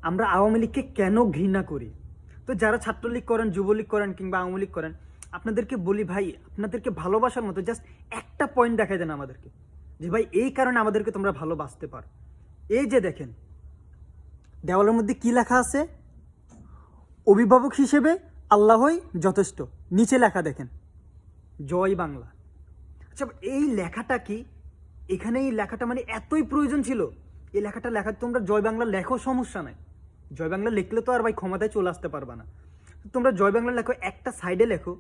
আমরা আওয়ামী লীগকে কেন ঘৃণা করি। তো যারা ছাত্রলীগ করেন, যুবলীগ করেন কিংবা আওয়ামী লীগ করেন, আপনাদেরকে বলি ভাই, আপনাদেরকে ভালোবাসার মতো জাস্ট একটা পয়েন্ট দেখাই দেন আমাদেরকে, যে ভাই এই কারণে আমাদেরকে তোমরা ভালোবাসতে পারো। এই যে দেখেন দেওয়ালের মধ্যে কি লেখা আছে, অভিভাবক হিসেবে আল্লাহই যথেষ্ট। নিচে লেখা দেখেন জয় বাংলা। আচ্ছা এই লেখাটা কি, এখানে এই লেখাটা মানে এতই প্রয়োজন ছিল, এই লেখাটা লেখা তোমরা জয় বাংলা লেখো, সমস্যা নাই। জয় বাংলা লিখলে তো আর ভাই ক্ষমতায় চলে আসতে পারবা না। তোমরা জয় বাংলা লেখো, একটা সাইডে লেখো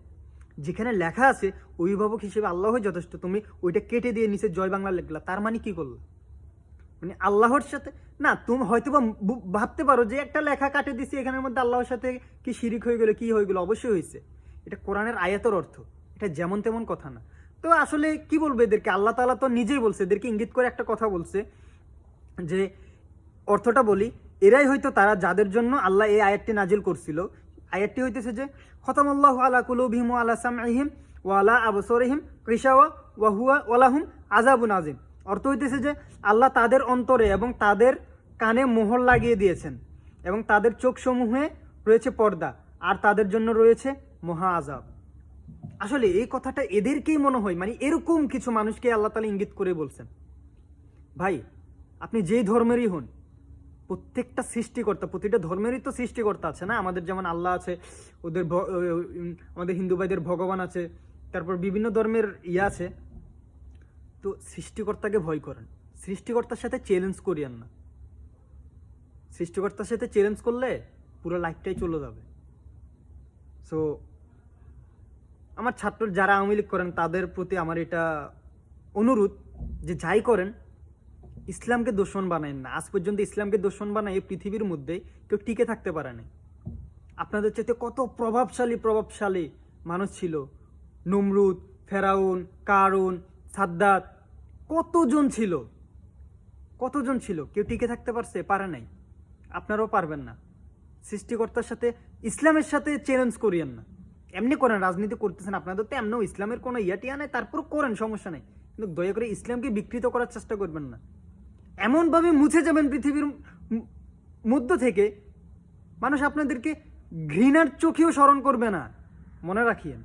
যেখানে লেখা আছে অভিভাবক হিসেবে আল্লাহই যথেষ্ট, তুমি ওইটা কেটে দিয়ে নিচে জয় বাংলা লিখলা, তার মানে কি করলো? মানে আল্লাহর সাথে না, তুমি হয়তো বা ভাবতে পারো যে একটা লেখা কাটে দিছি এখানের মধ্যে আল্লাহর সাথে কি শিরিক হয়ে গেলো, কি হয়ে গেলো, অবশ্যই হয়েছে। এটা কোরআনের আয়াতের অর্থ, এটা যেমন তেমন কথা না। তো আসলে কি বলবো এদেরকে, আল্লাহ তাআলা তো নিজেই বলছে, এদেরকে ইঙ্গিত করে একটা কথা বলছে, যে অর্থটা বলি, এরাই হয়তো তারা যাদের জন্য আল্লাহ এই আয়াতটি নাজিল করছিল। আয়াতটি হইতেছে যে খতামাল্লাহু আলা কুলুবিহিম ওয়া আলা সামঈহিম ওয়া আলা আবসারিহিম গিশাওয়া ওয়া হুয়া ওয়া লাহুম আযাবুন আযীম। অর্থ হইতেছে যে আল্লাহ তাদের অন্তরে এবং তাদের কানে মোহর লাগিয়ে দিয়েছেন, এবং তাদের চোখসমূহে রয়েছে পর্দা, আর তাদের জন্য রয়েছে মহা আযাব। আসলে এই কথাটা এদেরকেই মনে হয়, মানে এরকম কিছু মানুষকে আল্লাহ তাআলা ইঙ্গিত করে বলছেন। ভাই আপনি যেই ধর্মেরই হন, প্রত্যেকটা সৃষ্টিকর্তা, প্রতিটা ধর্মেরই তো সৃষ্টিকর্তা আছে না। আমাদের যেমন আল্লাহ আছে, ওদের আমাদের হিন্দু ভাইদের ভগবান আছে, তারপর বিভিন্ন ধর্মের আছে। তো সৃষ্টিকর্তাকে ভয় করেন, সৃষ্টিকর্তার সাথে চ্যালেঞ্জ করিয়েন না। সৃষ্টিকর্তার সাথে চ্যালেঞ্জ করলে পুরো লাইফটাই চলে যাবে। সো আমার ছাত্র যারা আওয়ামী লীগ করেন তাদের প্রতি আমার এটা অনুরোধ, যে যাই করেন ইসলামকে দুশমন বানায়েন না। আজ পর্যন্ত ইসলামকে দুশমন বানায় এই পৃথিবীর মধ্যে কেউ টিকে থাকতে পারে না। আপনাদের চাইতে কত প্রভাবশালী মানুষ ছিল, নমরুদ, ফেরাউন, কারুন, সাদ্দাত, কতজন ছিল, কেউ টিকে থাকতে পারে নাই। আপনারাও পারবেন না। সৃষ্টিকর্তার সাথে, ইসলামের সাথে চ্যালেঞ্জ করিয়েন না। এমনি করেন, রাজনীতি করতেছেন আপনাদের তো এমনও ইসলামের কোনো টিয়া নেই, তারপর করেন, সমস্যা নেই, কিন্তু দয়া করে ইসলামকে বিকৃত করার চেষ্টা করবেন না। এমনভাবে মুছে যাবেন পৃথিবীর মধ্য থেকে, মানুষ আপনাদেরকে ঘৃণার চোখেও স্মরণ করবে না, মনে রাখিয়েন।